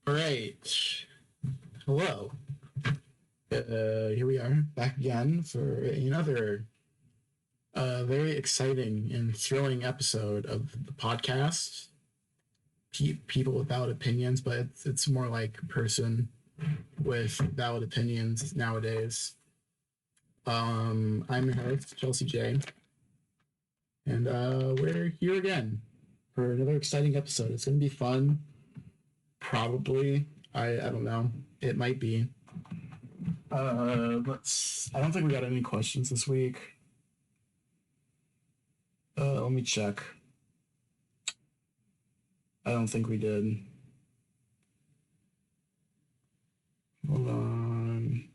All right. Hello. Here we are back again for another very exciting and thrilling episode of the podcast. People without opinions, but it's more like a person with valid opinions nowadays. I'm your host, Chelsea J, and we're here again for another exciting episode. It's going to be fun. Probably. I don't know. It might be. Let's. I don't think we got any questions this week. Let me check. I don't think we did. Hold on.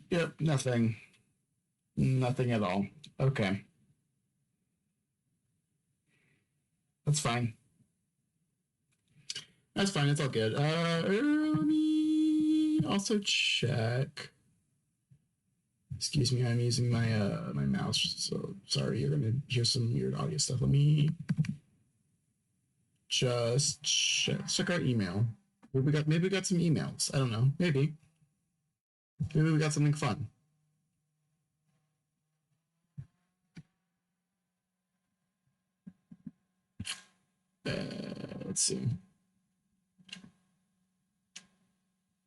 Yep, nothing. Nothing at all. Okay. That's fine. That's fine. It's all good. Let me also check. Excuse me, I'm using my mouse, so sorry, you're gonna hear some weird audio stuff. Let me just check our email. Maybe we got some emails. I don't know. Maybe we got something fun. Let's see.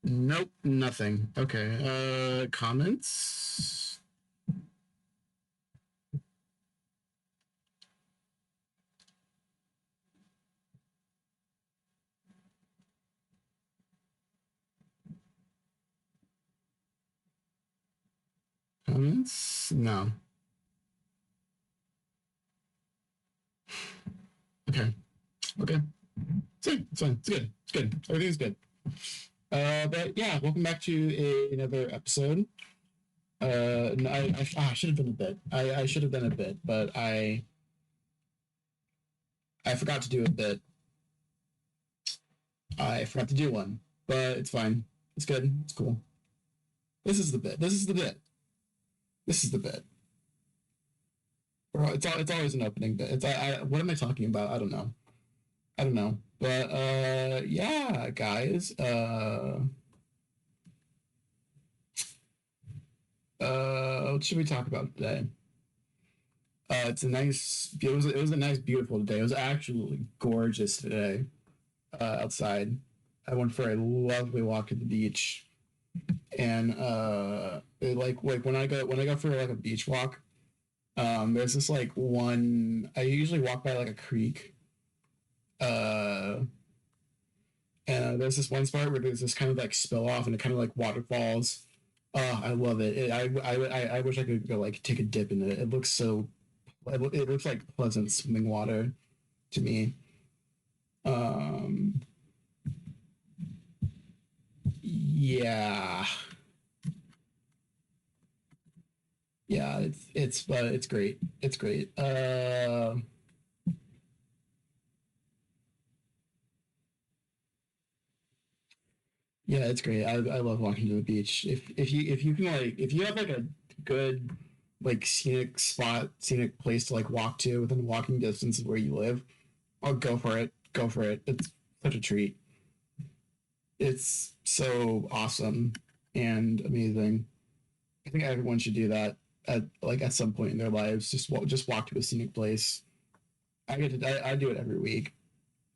Nope, nothing. Okay. Comments. Comments? No. Okay. Okay. It's fine. It's fine. It's good. It's good. Everything's good. But yeah, welcome back to another episode. I should have done a bit. I should have done a bit, but I forgot to do a bit. I forgot to do one, but it's fine. It's good. It's cool. This is the bit. This is the bit. This is the bit. It's always an opening bit. What am I talking about? I don't know. I don't know. But yeah, guys. What should we talk about today? It's a nice. It was a nice, beautiful day. It was absolutely gorgeous today. Outside, I went for a lovely walk at the beach, and like when I go for like a beach walk, there's this like one. I usually walk by like a creek, uh, and there's this one spot where there's this kind of like spill off, and it kind of like waterfalls. Oh, I love it. I wish I could go like take a dip in it. It looks so. It looks like pleasant swimming water to me. Um, yeah, yeah. It's great. It's great. Yeah, it's great. I love walking to the beach. If you can like if you have like a good like scenic place to like walk to within walking distance of where you live, I'll go for it. Go for it. It's such a treat. It's so awesome and amazing. I think everyone should do that at some point in their lives. Just walk to a scenic place. I do it every week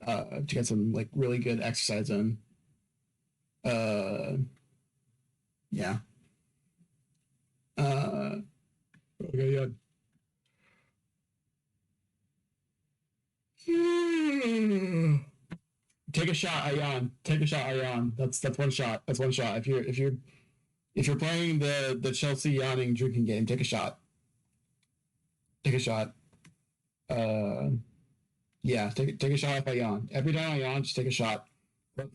to get some like really good exercise in. Uh, yeah. Uh, okay, yeah. Take a shot, Ayan. Take a shot, Ayan. That's one shot. That's one shot. If you're playing the Chelsea yawning drinking game, take a shot. Take a shot. Uh, yeah, take a shot if I yawn. Every time I yawn, just take a shot.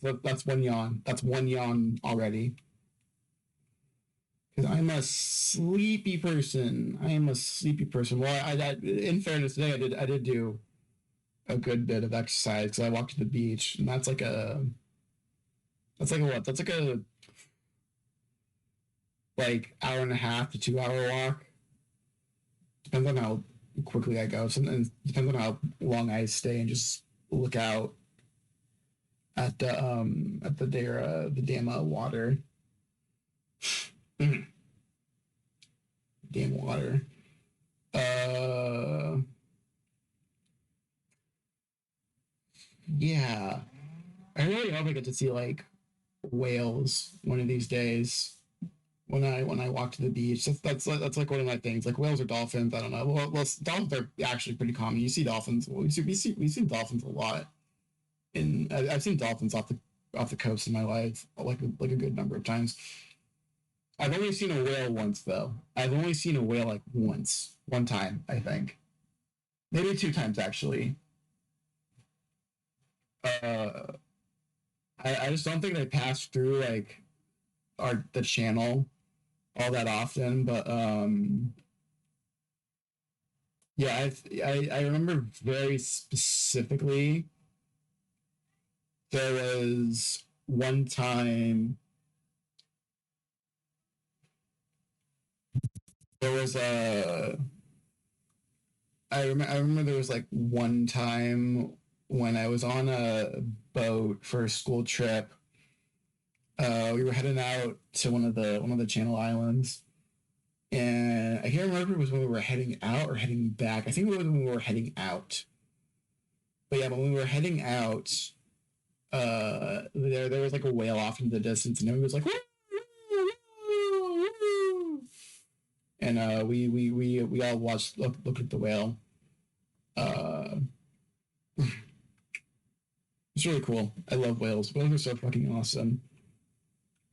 That's one yawn. That's one yawn already. Because I'm a sleepy person. I am a sleepy person. Well, in fairness, today I did do a good bit of exercise because I walked to the beach, and that's like a what? That's like a like hour and a half to 2 hour walk. Depends on how quickly I go. Sometimes it depends on how long I stay and just look out at the damn water. Damn water. Uh, yeah. I really hope I get to see like whales one of these days when I walk to the beach. That's like one of my things. Like whales or dolphins. I don't know. Well, dolphins are actually pretty common. You see dolphins. Well, we've seen dolphins a lot. And I've seen dolphins off the coast in my life, like a good number of times. I've only seen a whale once though. I've only seen a whale like once, one time, I think, maybe two times actually. Uh, I just don't think they pass through like the channel all that often, but yeah, I remember very specifically there was one time there was a I remember there was like one time when I was on a boat for a school trip. We were heading out to one of the Channel Islands, and I can't remember if it was when we were heading out or heading back. I think it was when we were heading out. But yeah, when we were heading out, there was like a whale off in the distance, and it was like, woo, woo, woo. And we all looked at the whale. Uh, it's really cool. I love whales. Whales are so fucking awesome.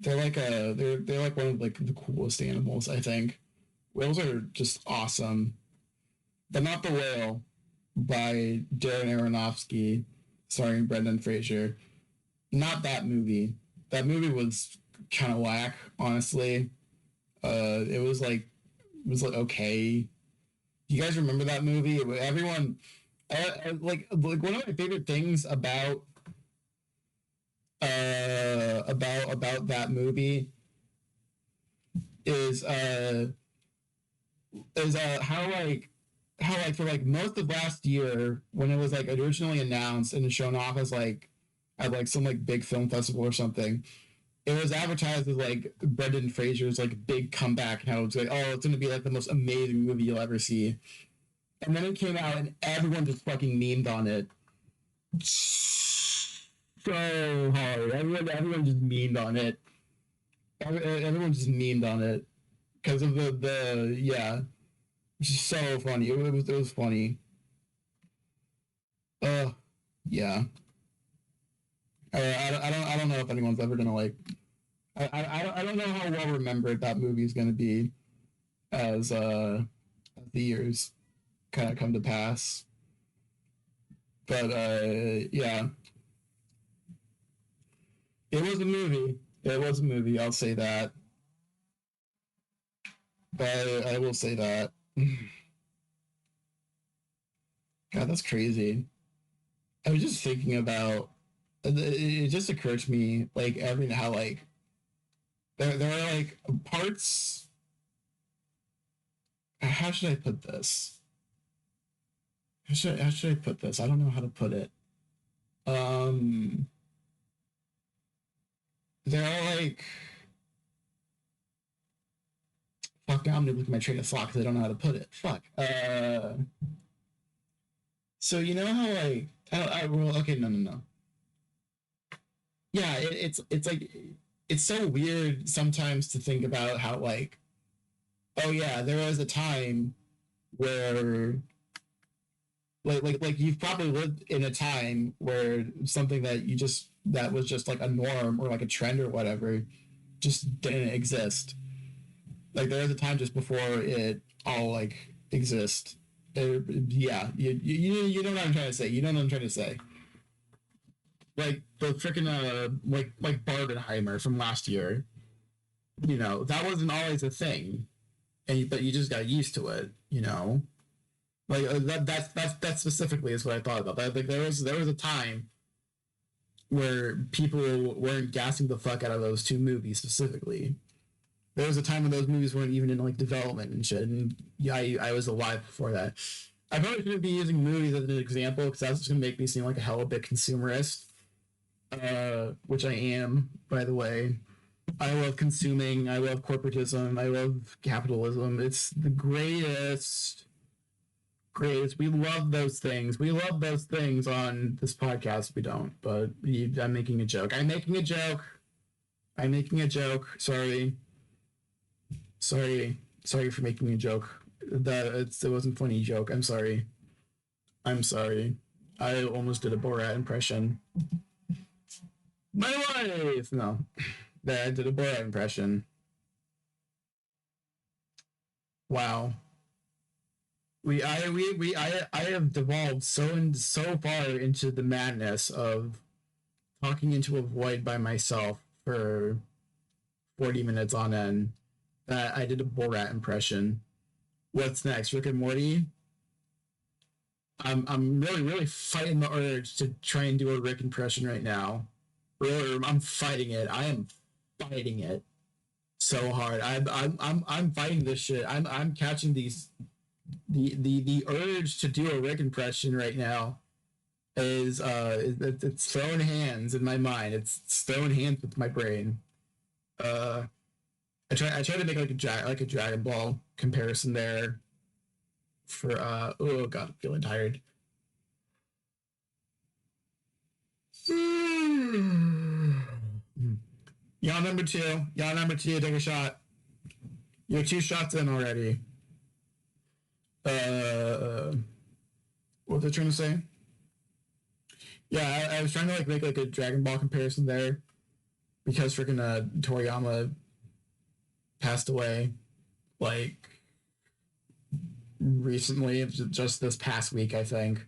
They're like one of like the coolest animals, I think. Whales are just awesome. But Not the Whale by Darren Aronofsky, starring Brendan Fraser. Not that movie. That movie was kind of whack, honestly. It was like okay. You guys remember that movie? Everyone, like one of my favorite things about that movie is how like for like most of last year when it was like originally announced and shown off as like at like some like big film festival or something, it was advertised as like Brendan Fraser's like big comeback and how it's like, oh, it's gonna be like the most amazing movie you'll ever see. And then it came out and everyone just fucking memed on it so hard. Everyone just memed on it. Everyone just memed on it because of the yeah. It's just so funny. It was funny. Yeah. I don't know if anyone's ever gonna like. I don't know how well remembered that movie is gonna be as the years kind of come to pass. But yeah, it was a movie. It was a movie. I'll say that. But I will say that. God, that's crazy. I was just thinking about. It just occurred to me like every how like there are like parts. How should I put this? How should I put this? I don't know how to put it. Um, there are like fuck. Now I'm gonna look at my train of thought because I don't know how to put it. Fuck. So you know how like well, okay, no. Yeah, it's like it's so weird sometimes to think about how like oh yeah, there was a time where like you've probably lived in a time where something that you just that was just like a norm or like a trend or whatever just didn't exist. Like there was a time just before it all like exist. Yeah, you know what I'm trying to say. You know what I'm trying to say. Like the freaking like Barbenheimer from last year. You know that wasn't always a thing, and but you just got used to it. You know, like that specifically is what I thought about. That like there was a time where people weren't gassing the fuck out of those two movies specifically. There was a time when those movies weren't even in like development and shit. And yeah, I was alive before that. I probably shouldn't be using movies as an example because that's just gonna make me seem like a hell of a bit consumerist. Which I am, by the way. I love consuming. I love corporatism. I love capitalism. It's the greatest. Greatest. We love those things. We love those things on this podcast. We don't, but I'm making a joke. I'm making a joke. I'm making a joke. Sorry. Sorry. Sorry for making a joke. It wasn't a funny joke. I'm sorry. I'm sorry. I almost did a Borat impression. My wife. No, that I did a Borat impression. Wow. I have devolved so far into the madness of talking into a void by myself for 40 minutes on end that I did a Borat impression. What's next? Rick and Morty? I'm really fighting the urge to try and do a Rick impression right now. Really, I'm fighting it. I am fighting it so hard. I'm fighting this shit. I'm catching the urge to do a Rick impression right now is it's throwing hands in my mind. It's throwing hands with my brain. I try to make like a Dragon Ball comparison there for oh god, I'm feeling tired. Y'all number two. Y'all number two, take a shot. You're 2 shots in already. What was I trying to say? Yeah, I was trying to like make like a Dragon Ball comparison there because freaking Toriyama passed away like recently, just this past week, I think,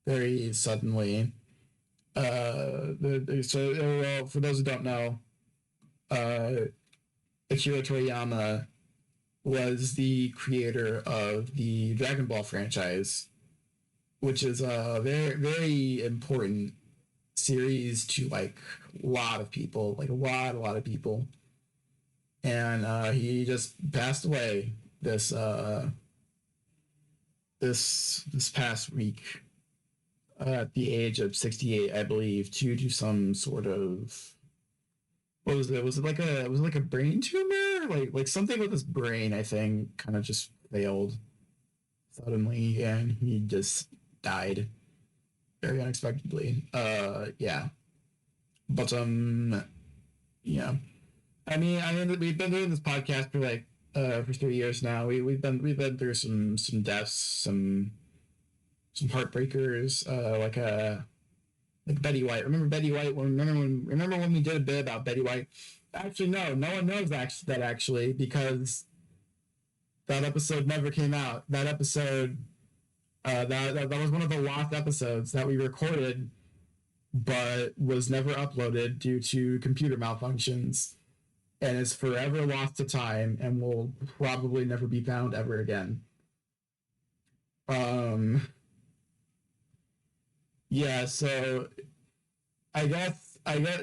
very suddenly. So for those who don't know, Akira Toriyama was the creator of the Dragon Ball franchise, which is a very important series to like a lot of people, like a lot of people. And he just passed away this past week at the age of 68, I believe, due to some sort of what was it? Was it like a brain tumor? Like something with his brain, I think, kind of just failed suddenly, and he just died very unexpectedly. Yeah, but yeah. I mean, we've been doing this podcast for 3 years now. We've been through some deaths, some heartbreakers, like Betty White. Remember Betty White? Remember when we did a bit about Betty White? Actually, no one knows that actually because that episode never came out. That episode, that was one of the lost episodes that we recorded, but was never uploaded due to computer malfunctions, and is forever lost to time, and will probably never be found ever again. Um, yeah, so I guess,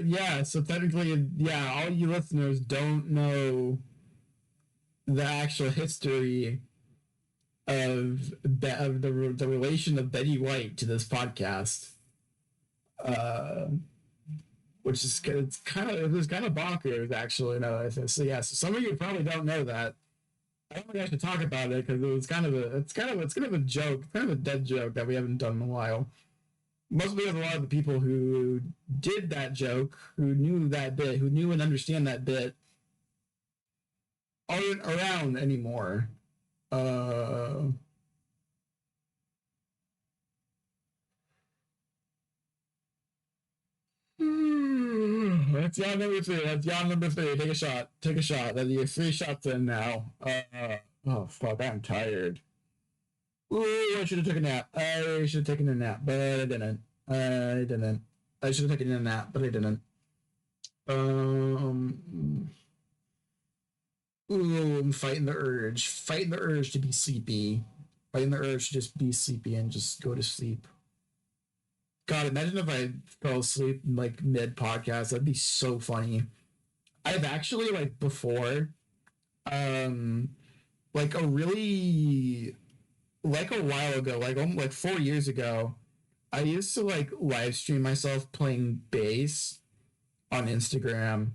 yeah. So technically, yeah, all you listeners don't know the actual history of the relation of Betty White to this podcast, uh, which is it was kind of bonkers actually. No, so yeah, so some of you probably don't know that. I don't think I should talk about it because it's kind of a joke, kind of a dead joke that we haven't done in a while. Mostly because a lot of the people who did that joke, who knew that bit, who knew and understand that bit, aren't around anymore. Uh, that's y'all number three. That's y'all number three. Take a shot. Take a shot. That you're 3 shots in now. Oh fuck, I'm tired. Ooh, I should have taken a nap. I should have taken a nap, but I didn't. I didn't. I should have taken a nap, but I didn't. Um. Ooh, I'm fighting the urge. Fighting the urge to be sleepy. Fighting the urge to just be sleepy and just go to sleep. God, imagine if I fell asleep in like mid podcast. That'd be so funny. I've actually like before, um, like a really like a while ago, like 4 years ago, I used to like live stream myself playing bass on Instagram.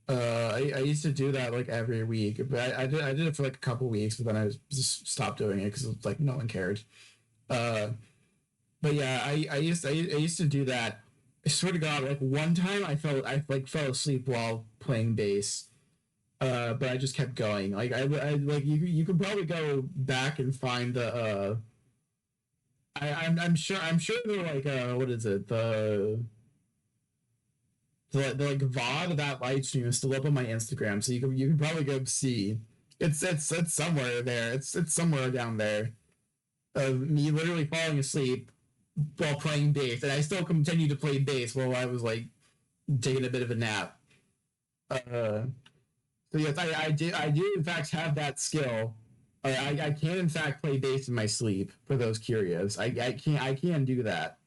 I used to do that like every week, but I did it for like a couple weeks, but then I just stopped doing it because like no one cared. Uh, but yeah, I used to do that. I swear to God, like one time I like fell asleep while playing bass. But I just kept going. Like I like you could probably go back and find the I'm sure they're like what is it the like VOD of that live stream is still up on my Instagram, so you can probably go see. It's somewhere there. It's somewhere down there. Me literally falling asleep while playing bass, and I still continue to play bass while I was like taking a bit of a nap. Uh, so yes, I do in fact have that skill. I can in fact play bass in my sleep. For those curious, I can do that.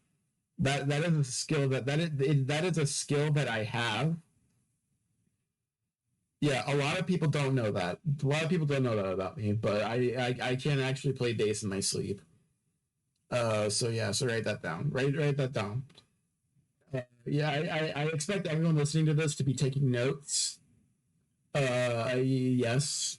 That is a skill that is a skill that I have. Yeah, a lot of people don't know that. A lot of people don't know that about me, but I can actually play bass in my sleep. So yeah, so write that down. Write that down. Yeah, I expect everyone listening to this to be taking notes. Yes.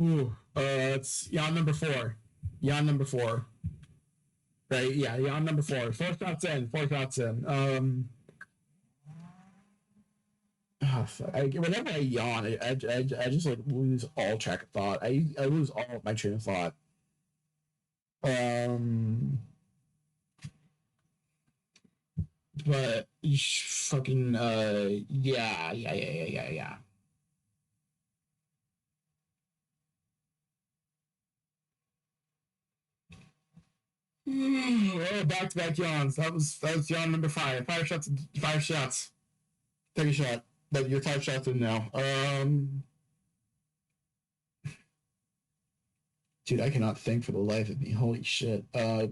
Ooh, it's yawn number four. Yawn number four. Right? Yeah, yawn number four. Four shots in. Four shots in. Whenever I yawn, I just like lose all track of thought. I lose all of my train of thought. Um, but fucking yeah. Oh, back to back yawns. That was yawn number five. Five shots. Five shots. Take a shot. But you're five shots in now. Dude, I cannot think for the life of me. Holy shit. But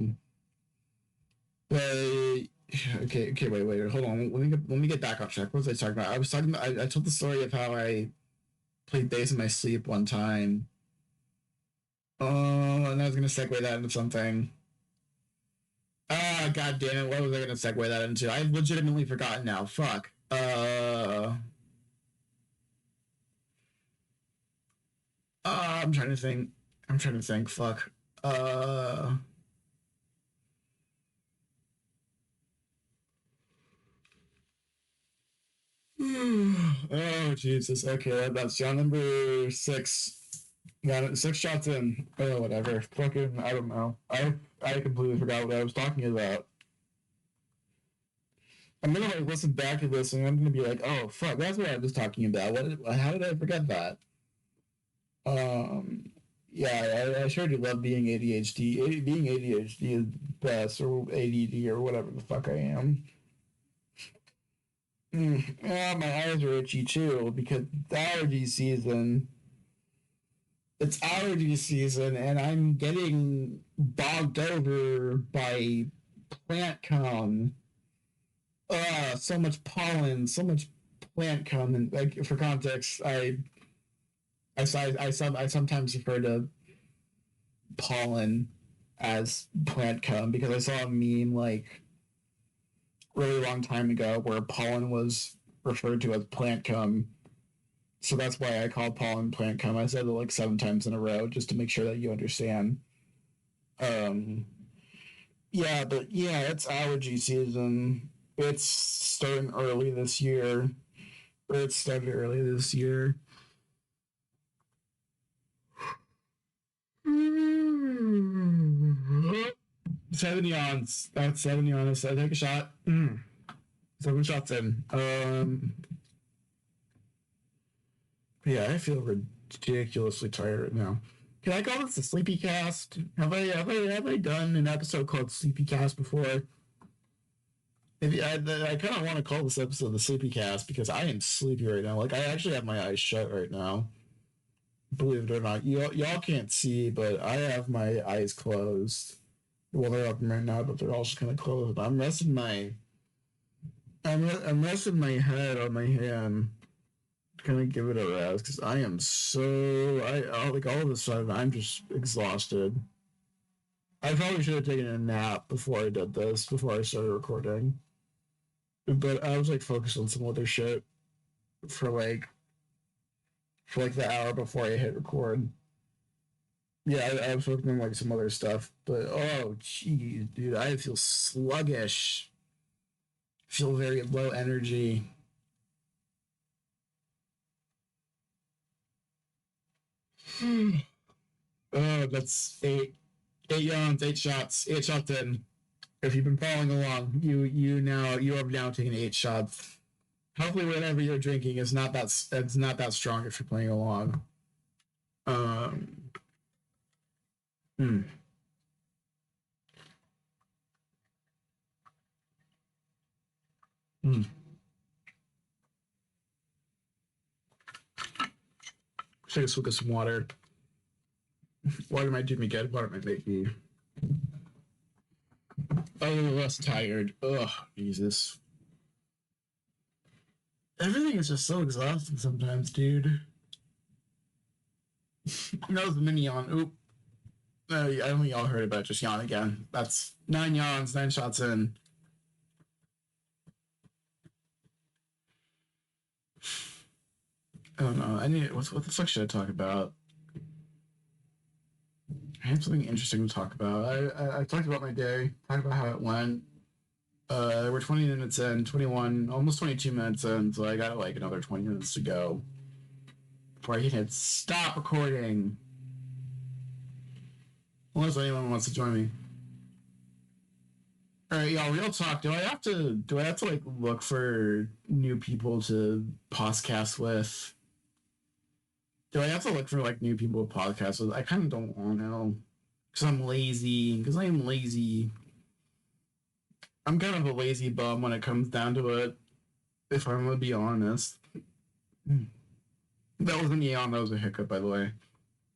okay, wait, hold on. Let me get back on track. What was I talking about? I was talking about. I told the story of how I played bass in my sleep one time. Oh, and I was gonna segue that into something. Ah, god damn it! What was I gonna segue that into? I've legitimately forgotten now. Fuck. I'm trying to think. I'm trying to think. Fuck. Uh. Oh Jesus. Okay, that's shot number six. Got it. Six shots in. Oh, whatever. Fucking. I don't know. I completely forgot what I was talking about. I'm gonna like listen back to this and I'm gonna be like, oh fuck, that's what I was talking about. How did I forget that? Um, yeah, I sure do love being ADHD. Being ADHD is best, or ADD, or whatever the fuck I am. Yeah, my eyes are itchy too because it's allergy season. It's allergy season, and I'm getting bogged over by plant cum. So much pollen, so much plant cum, and like for context, I sometimes refer to pollen as plant cum because I saw a meme like really long time ago where pollen was referred to as plant cum. So that's why I call pollen plant cum. I said it like 7 times in a row just to make sure that you understand. Um, yeah, but yeah, it's allergy season. It's starting early this year. Or it started early this year. 7 yawns. That's 7 yawns. So I take a shot. 7 shots in. Yeah, I feel ridiculously tired right now. Can I call this a sleepy cast? Have I done an episode called Sleepy Cast before? Maybe I kind of want to call this episode the Sleepy Cast because I am sleepy right now. Like I actually have my eyes shut right now. Believe it or not, y'all can't see, but I have my eyes closed. Well, they're open right now, but they're also kind of closed. I'm resting my I'm resting my head on my hand. Gonna give it a rest because I am like all of a sudden I'm just exhausted. I probably should have taken a nap before I did this, before I started recording. But I was like focused on some other shit for like the hour before I hit record. Yeah, I was working on like some other stuff, but oh geez, dude, I feel sluggish. Feel very low energy. Oh, that's eight yawns, eight shots in. If you've been following along, you have now taken 8 shots. Hopefully, whatever you're drinking is not that it's not that strong if you're playing along. Um, hmm. Hmm. Take a swig of some water. Water might do me good. Water might make me a little less tired. Ugh, Jesus. Everything is just so exhausting sometimes, dude. That was a mini yawn. Oop. I don't think y'all heard about it. Just yawn again. That's 9 yawns, 9 shots in. I don't know. I need what the fuck should I talk about? I have something interesting to talk about. I talked about my day, talked about how it went. We're 20 minutes in, 21, almost 22 minutes in, so I got like another 20 minutes to go before I can hit stop recording. Unless anyone wants to join me. All right, y'all. Real talk. Do I have to like look for new people to podcast with? Do I have to look for like new people to podcast with? I kind of don't want to because I'm lazy. Because I am lazy. I'm kind of a lazy bum when it comes down to it. If I'm gonna be honest, that wasn't me on. That was a hiccup, by the way.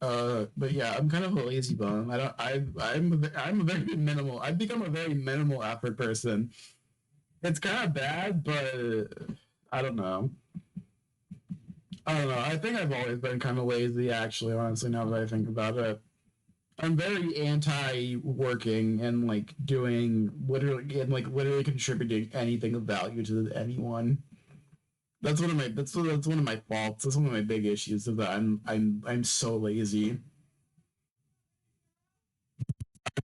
But yeah, I'm kind of a lazy bum. I don't. I'm a very minimal. I've become a very minimal effort person. It's kind of bad, but I don't know. I don't know. I think I've always been kind of lazy, actually. Honestly, now that I think about it, I'm very anti-working and like doing literally and like literally contributing anything of value to anyone. That's one of my faults. That's one of my big issues is that I'm so lazy.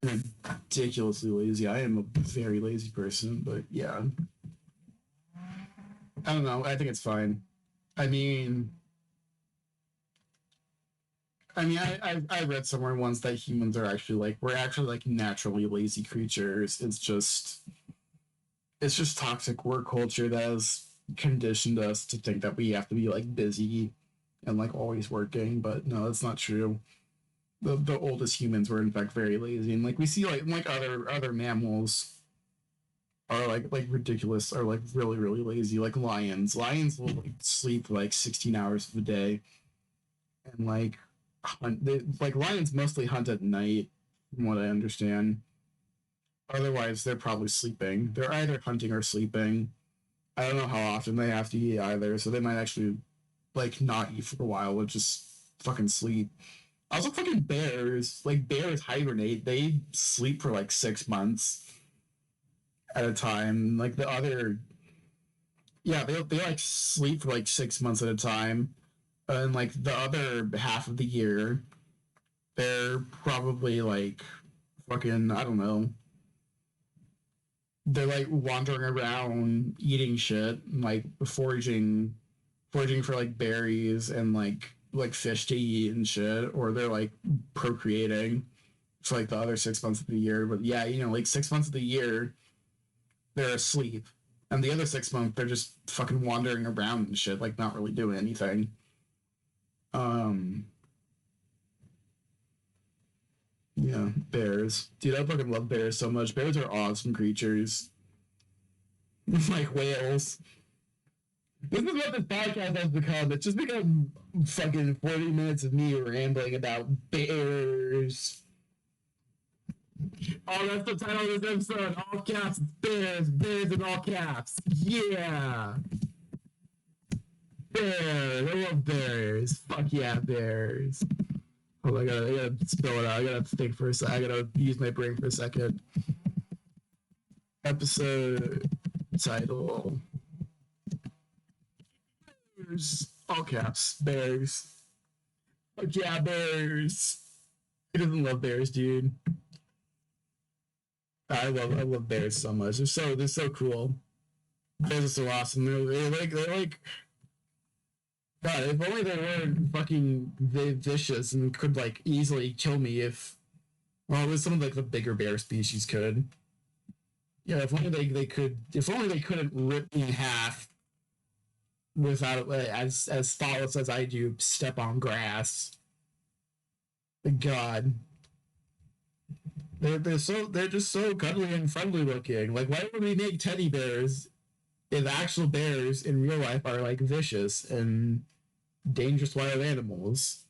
I'm ridiculously lazy. I am a very lazy person, but yeah, I don't know. I think it's fine. I mean, I read somewhere once that humans are actually like we're actually like naturally lazy creatures. It's just toxic work culture that has conditioned us to think that we have to be like busy and like always working. But no, that's not true. The oldest humans were in fact very lazy, and like we see like other mammals are like ridiculous, are like really lazy. Like lions, lions will like sleep like 16 hours of a day, and like like lions mostly hunt at night, from what I understand. Otherwise, they're probably sleeping. They're either hunting or sleeping. I don't know how often they have to eat either, so they might actually like not eat for a while and just fucking sleep. Also, fucking bears. Like bears hibernate. They sleep for like 6 months at a time. Like the other, yeah, they like sleep for like 6 months at a time, and like the other half of the year, they're probably like fucking I don't know. They're like wandering around eating shit, and, like foraging for like berries and like fish to eat and shit, or they're like procreating for like the other 6 months of the year. But yeah, like 6 months of the year they're asleep, and the other 6 months they're just fucking wandering around and shit, like not really doing anything. Um, yeah, bears, dude, I fucking love bears so much. Bears are awesome creatures, like whales. This is what this podcast has become. It's just become fucking 40 minutes of me rambling about bears. Oh, that's the title of this episode. All caps, bears, bears in all caps. Yeah, bears. I love bears. Fuck yeah, bears. Oh, I gotta spill it out. I gotta think for a second. I gotta use my brain for a second. Episode title: Bears. All caps, bears. Fuck yeah, bears. Who doesn't love bears, dude? I love bears so much. They're so cool. Bears are so awesome. They're like God, if only they weren't fucking vicious and could like easily kill me if well, with some of like the bigger bear species could. Yeah, if only they couldn't rip me in half without as thoughtless as I do step on grass. God. They're just so cuddly and friendly looking. Like why would we make teddy bears if actual bears in real life are like vicious and dangerous wild animals?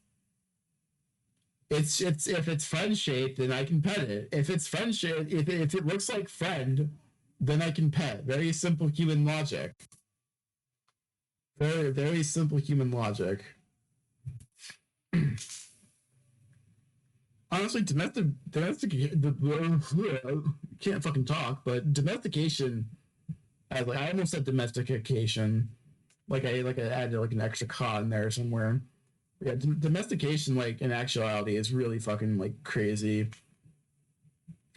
It's if it's friend shaped, then I can pet it. If it's friend shaped, if it looks like friend, then I can pet. Very simple human logic. Very simple human logic. Honestly, domestic can't fucking talk, but domestication. I almost said domestication, I added like an extra "ca" in there somewhere. Yeah, domestication, like in actuality, is really fucking like crazy.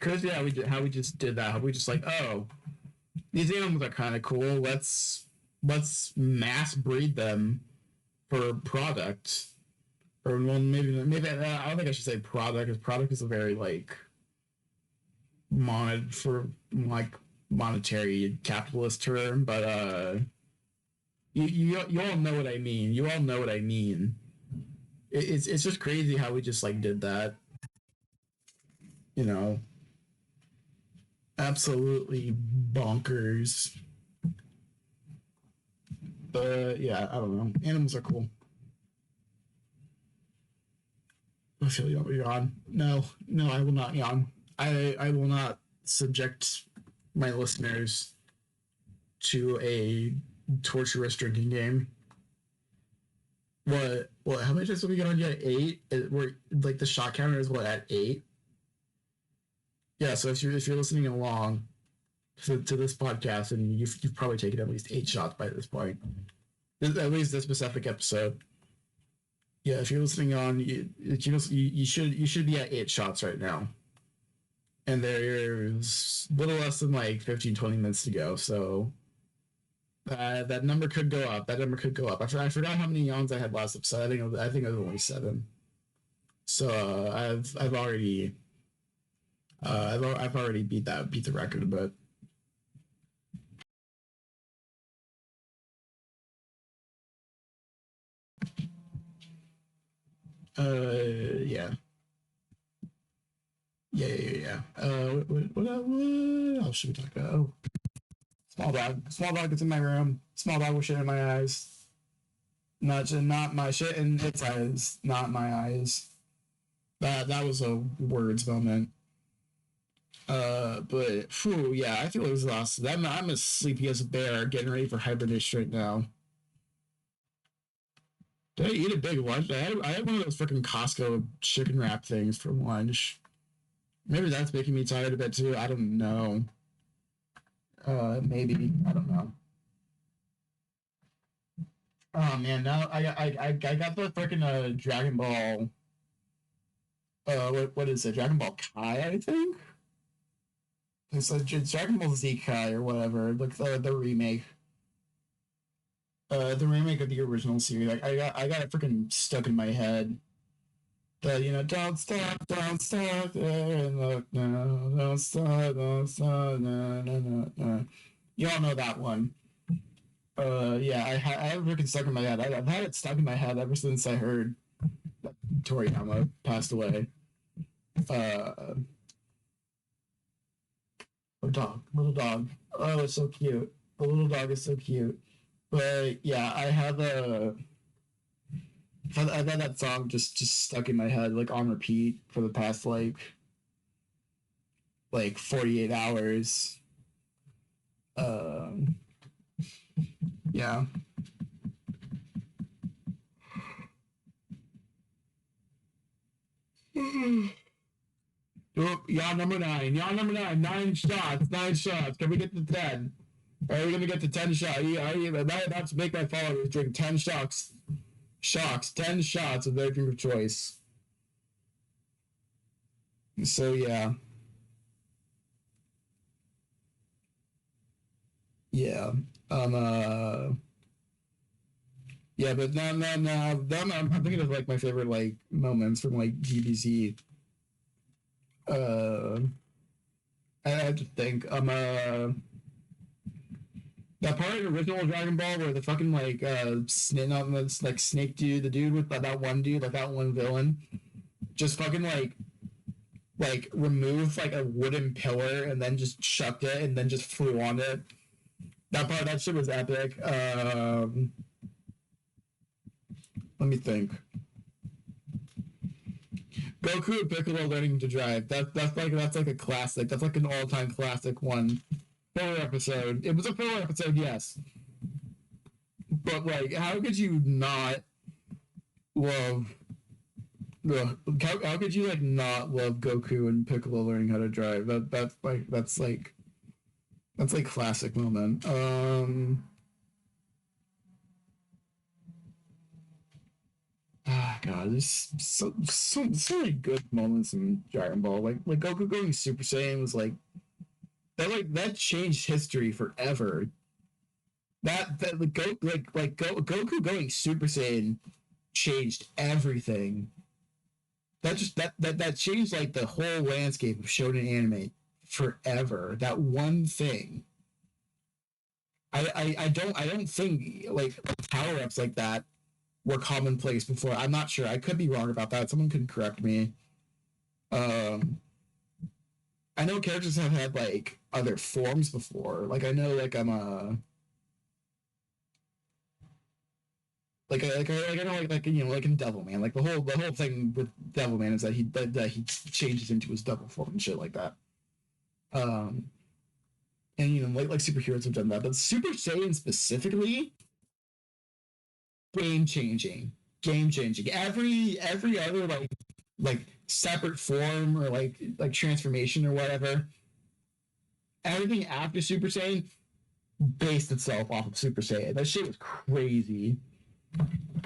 Crazy how we just did that. How we just like, oh, these animals are kind of cool. Let's mass breed them for product. Or well, maybe I don't think I should say product, because product is a very like for like monetary capitalist term, but you all know what I mean. You all know what I mean. It's just crazy how we just like did that. You know, absolutely bonkers. But yeah, I don't know. Animals are cool. I feel you yawn. No, no, I will not yawn. I will not subject my listeners to a torturous drinking game. What? How many times have we got on yet? 8. We're like the shot counter is what at 8. Yeah. So if you're listening along to this podcast, and you've probably taken at least 8 shots by this point, at least this specific episode. Yeah, if you're listening on, you should be at 8 shots right now, and there's a little less than like 15-20 minutes to go. So that number could go up. That number could go up. I forgot how many yawns I had last episode. I think it was only 7. So I've already I've already beat the record a bit. Yeah. Yeah. What else should we talk about? Oh, small dog. Small dog that's in my room. Small dog with shit in my eyes. Not my shit in its eyes. Not my eyes. That was a words moment. But phew, yeah, I feel exhausted. I'm as sleepy as a bear, getting ready for hibernation right now. Did I eat a big lunch? I had one of those freaking Costco chicken wrap things for lunch. Maybe that's making me tired a bit too. I don't know. Maybe I don't know. Oh man, now I got the freaking Dragon Ball. What is it? Dragon Ball Kai, I think. It's Dragon Ball Z Kai or whatever. Like the remake. The remake of the original series. Like I got it freaking stuck in my head. Don't stop, don't stop, look now, don't stop, no, no, no, no. You all know that one. Yeah, I have it freaking stuck in my head. I've had it stuck in my head ever since I heard that Toriyama passed away. Uh, little dog. Oh, it's so cute. The little dog is so cute. But yeah, I've had that song just stuck in my head like on repeat for the past like like 48 hours. Um, yeah. Oh, y'all number nine. Y'all number nine. 9 shots. 9 shots. Can we get to 10? Are we gonna get to 10 shots? That's make my followers drink 10 shocks. 10 shots of their drink of choice. So yeah. Yeah. Yeah, but I'm thinking of like my favorite like moments from like GBZ. Uh, I have to think. That part of the original Dragon Ball where the fucking like snake, not like snake dude, the dude with that one dude, like that one villain, just fucking like removed like a wooden pillar and then just chucked it and then just flew on it. That shit was epic. Let me think. Goku and Piccolo learning to drive. That's like a classic. That's like an all time classic one. Filler episode. It was a filler episode, yes. But like, how could you not love? How could you like not love Goku and Piccolo learning how to drive? That's like classic moment. God, there's so many good moments in Dragon Ball. Like Goku going Super Saiyan was that changed history forever. That like Goku going Super Saiyan changed everything. That changed like the whole landscape of shonen anime forever. That one thing. I don't think like power ups like that were commonplace before. I'm not sure. I could be wrong about that. Someone could correct me. Um, I know characters have had like other forms before. Like I know like I'm a like I know like you know like in Devilman, like the whole thing with Devilman is that he changes into his double form and shit like that. Um, and you know like superheroes have done that, but Super Saiyan specifically, game changing. Every other like separate form or like transformation or whatever, everything after Super Saiyan based itself off of Super Saiyan. That shit was crazy.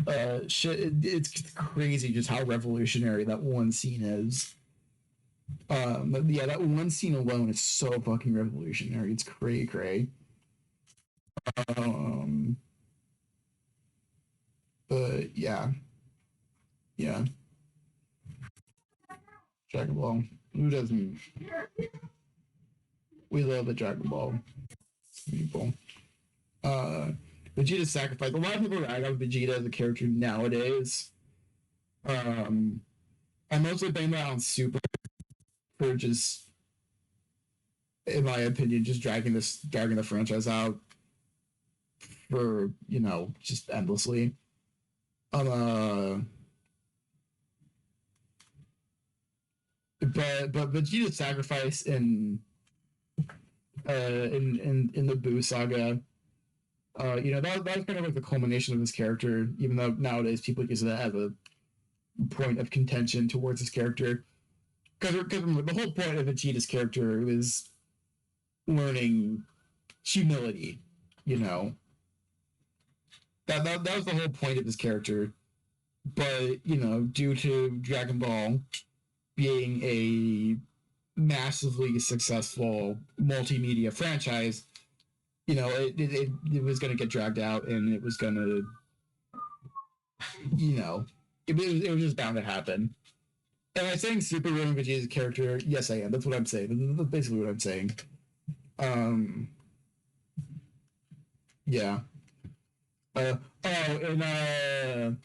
It's crazy just how revolutionary that one scene is. Yeah, that one scene alone is so fucking revolutionary. It's cray. Um, but yeah, Dragon Ball. Who doesn't? We love the Dragon Ball people. Uh, Vegeta's sacrifice. A lot of people rag on Vegeta as a character nowadays. Um, I mostly blame that on Super for just, in my opinion, just dragging the franchise out for just endlessly. Um, uh, but Vegeta's sacrifice in the Buu saga, that was kind of like the culmination of his character. Even though nowadays people use that as a point of contention towards his character, because the whole point of Vegeta's character was learning humility. You know that was the whole point of his character. But due to Dragon Ball being a massively successful multimedia franchise, it was going to get dragged out, and it was going to, it was just bound to happen. Am I saying Super ruined Vegeta's character? Yes, I am. That's what I'm saying. That's basically what I'm saying. Um, yeah. And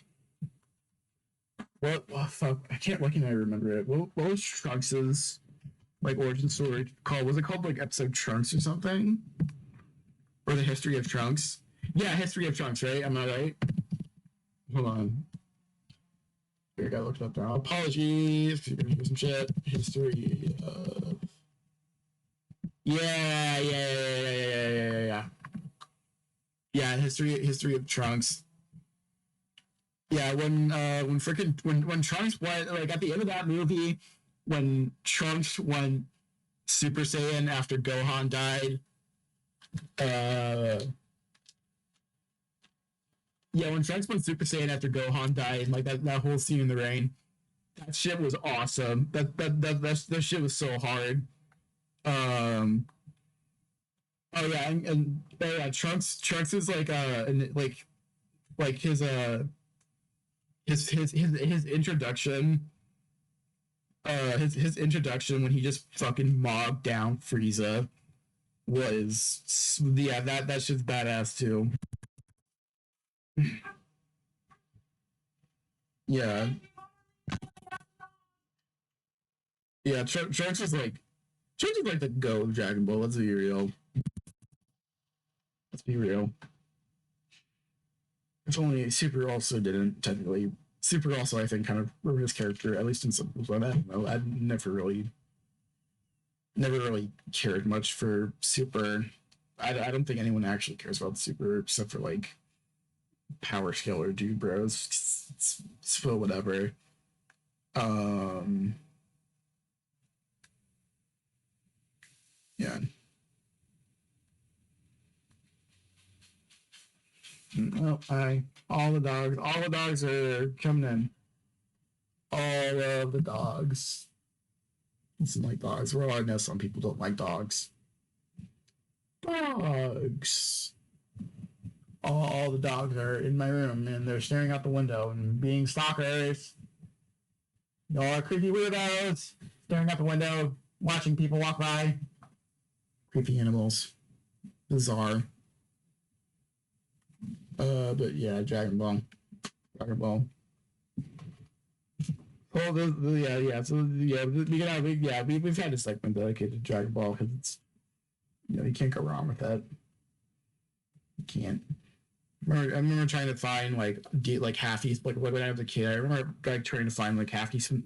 what? Oh, fuck! Why can't I remember it? What was Trunks's like origin story called? Was it called like episode Trunks or something? Or the history of Trunks? Yeah, history of Trunks. Right? Am I right? Hold on. Here, I looked up now. Apologies. Some shit. History of Yeah, yeah, yeah, yeah, yeah, yeah, yeah, yeah, yeah. Yeah, history of Trunks. Yeah, when freaking when Trunks went like at the end of that movie, when Trunks went Super Saiyan after Gohan died. Uh, yeah, when Trunks went Super Saiyan after Gohan died, like that whole scene in the rain, that shit was awesome. That shit was so hard. Um, oh yeah, and oh yeah, Trunks is like like his introduction his introduction when he just fucking mobbed down Frieza was yeah that shit's badass too. Yeah, yeah. Trunks is like the go of Dragon Ball. Let's be real. Let's be real. If only Super also didn't technically. Super also I think kind of ruined his character at least in some. I don't know. I never really cared much for Super. I don't think anyone actually cares about Super except for like power scale or dude bros. It's still whatever. Um, yeah. Oh, I all the dogs are coming in. All of the dogs. Listen, like dogs. Well, I know some people don't like dogs. Dogs. All the dogs are in my room and they're staring out the window and being stalkers. All creepy weirdos staring out the window, watching people walk by. Creepy animals. Bizarre. But yeah, Dragon Ball. Dragon Ball. Oh, yeah, yeah. So yeah, we've had a segment dedicated to Dragon Ball because it's you can't go wrong with that. You can't. I remember trying to find like half decent like when I was a kid. I remember like trying to find like half decent.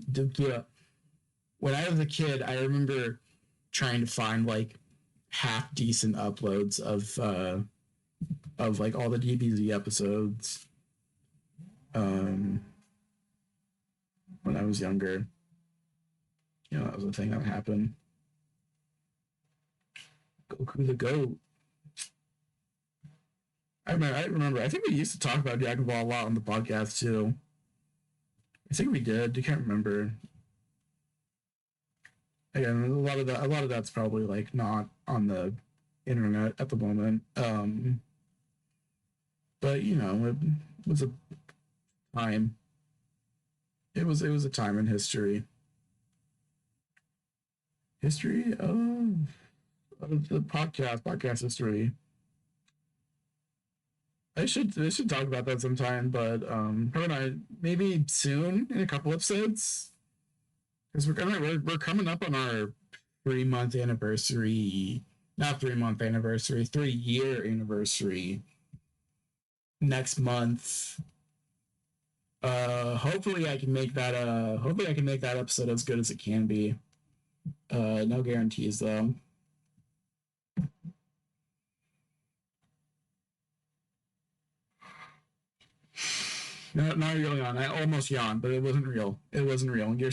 When I was a kid, I remember trying to find like half decent uploads of like all the DBZ episodes. Um, when I was younger, that was a thing that happened. Goku the Goat. I remember. I remember. I think we used to talk about Dragon Ball a lot on the podcast too. I think we did. I can't remember. Again, a lot of that's probably like not on the internet at the moment. But it was a time. It was a time in history of the podcast history. I should talk about that sometime, but probably not. Maybe soon in a couple episodes because we're coming up on our 3 month anniversary, not 3 month anniversary, 3 year anniversary next month. Hopefully I can make that episode as good as it can be. No guarantees though. No, not really on. I almost yawned, but it wasn't real. It wasn't real. You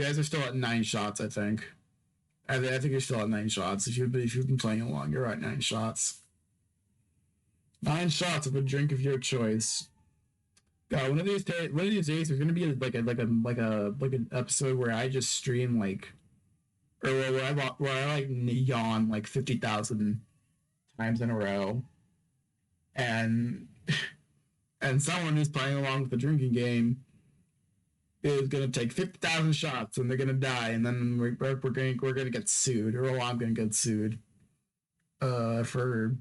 guys are still at 9 shots, I think. I think you're still at 9 shots. If you've been playing along, you're at 9 shots. 9 shots of a drink of your choice. God, one of these days, there's gonna be like an episode where I just stream or where I like yawn like 50,000 times in a row, and and someone who's playing along with the drinking game is gonna take 50,000 shots and they're gonna die, and then we're gonna get sued, or well, I'm gonna get sued, for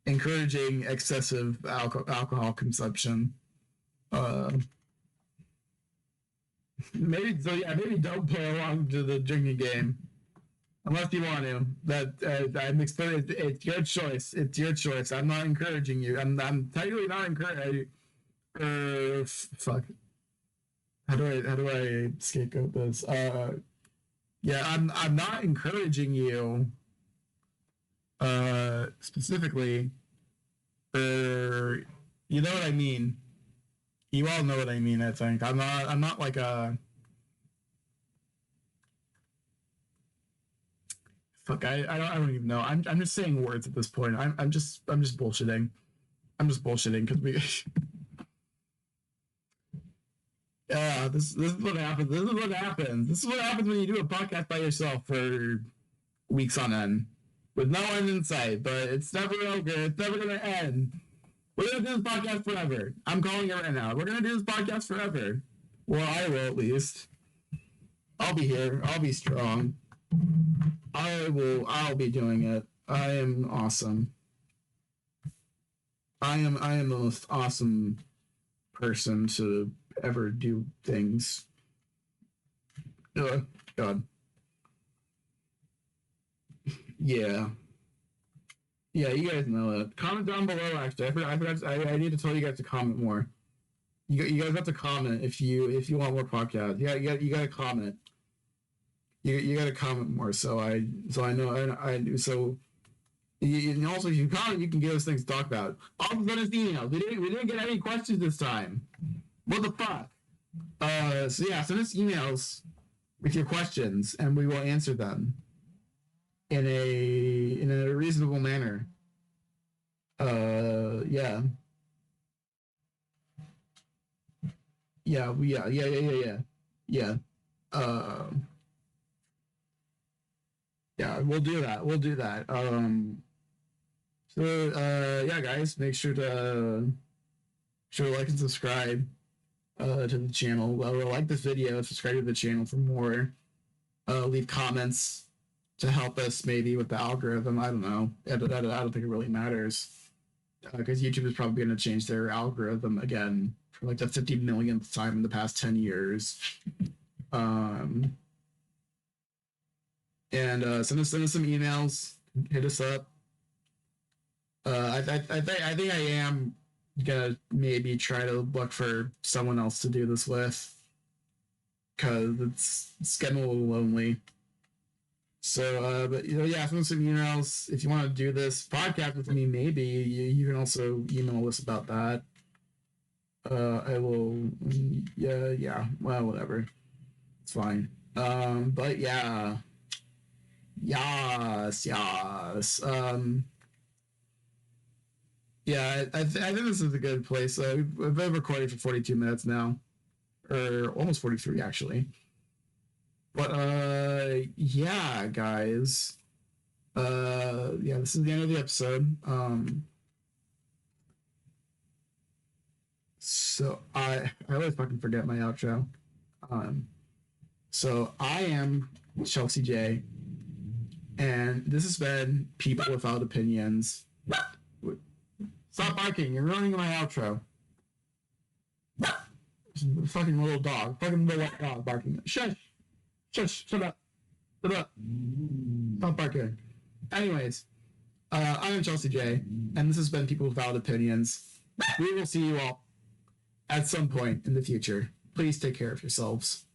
encouraging excessive alcohol consumption. Uh, maybe so. Yeah, maybe don't play along to the drinking game unless you want to. I'm explaining. It's your choice. It's your choice. I'm not encouraging you. I'm technically not encouraging. Fuck. How do I scapegoat this? Yeah, I'm not encouraging you specifically, or you know what I mean. You all know what I mean, I think. I'm not like a fuck, I don't even know. I'm just saying words at this point. I'm just bullshitting. I'm just bullshitting because we yeah, this is what happens. This is what happens. This is what happens when you do a podcast by yourself for weeks on end with no end in sight. But it's never over. It's never gonna end. We're gonna do this podcast forever. I'm calling it right now. We're gonna do this podcast forever. Well, I will at least. I'll be here. I'll be strong. I will. I'll be doing it. I am awesome. I am the most awesome person to ever do things. God. Yeah. Yeah, you guys know it. Comment down below. Actually, I need to tell you guys to comment more. You guys have to comment if you want more podcasts. You got to comment. You got to comment more. So I know so. And also, if you comment, you can give us things to talk about. Also, send us emails. We didn't get any questions this time. What the fuck? So yeah, send us emails with your questions, and we will answer them in a reasonable manner. Yeah. Yeah. Yeah. Uh, yeah, we'll do that. We'll do that. So yeah, guys, make sure to like and subscribe to the channel. Like this video, subscribe to the channel for more. Leave comments to help us maybe with the algorithm. I don't know. I don't think it really matters because YouTube is probably going to change their algorithm again for like the 50 millionth time in the past 10 years. And send us some emails. Hit us up. I think I am gonna maybe try to look for someone else to do this with because it's getting a little lonely. So, but yeah, send us some emails if you want to do this podcast with me. Maybe you can also email us about that. I will. Yeah. Well, whatever. It's fine. But yeah. Yes. Yeah, I think this is a good place. We've been recording for 42 minutes now, or almost 43 actually. But yeah, guys. Yeah, this is the end of the episode. So I always fucking forget my outro. So I am Chelsea J, and this has been People Without Opinions. Stop barking! You're ruining my outro. Fucking little dog. Fucking little white dog barking. Shush! Shush! Shut up! Shut up! Stop barking. Anyways, I am Chelsea J, and this has been People Without Opinions. We will see you all at some point in the future. Please take care of yourselves.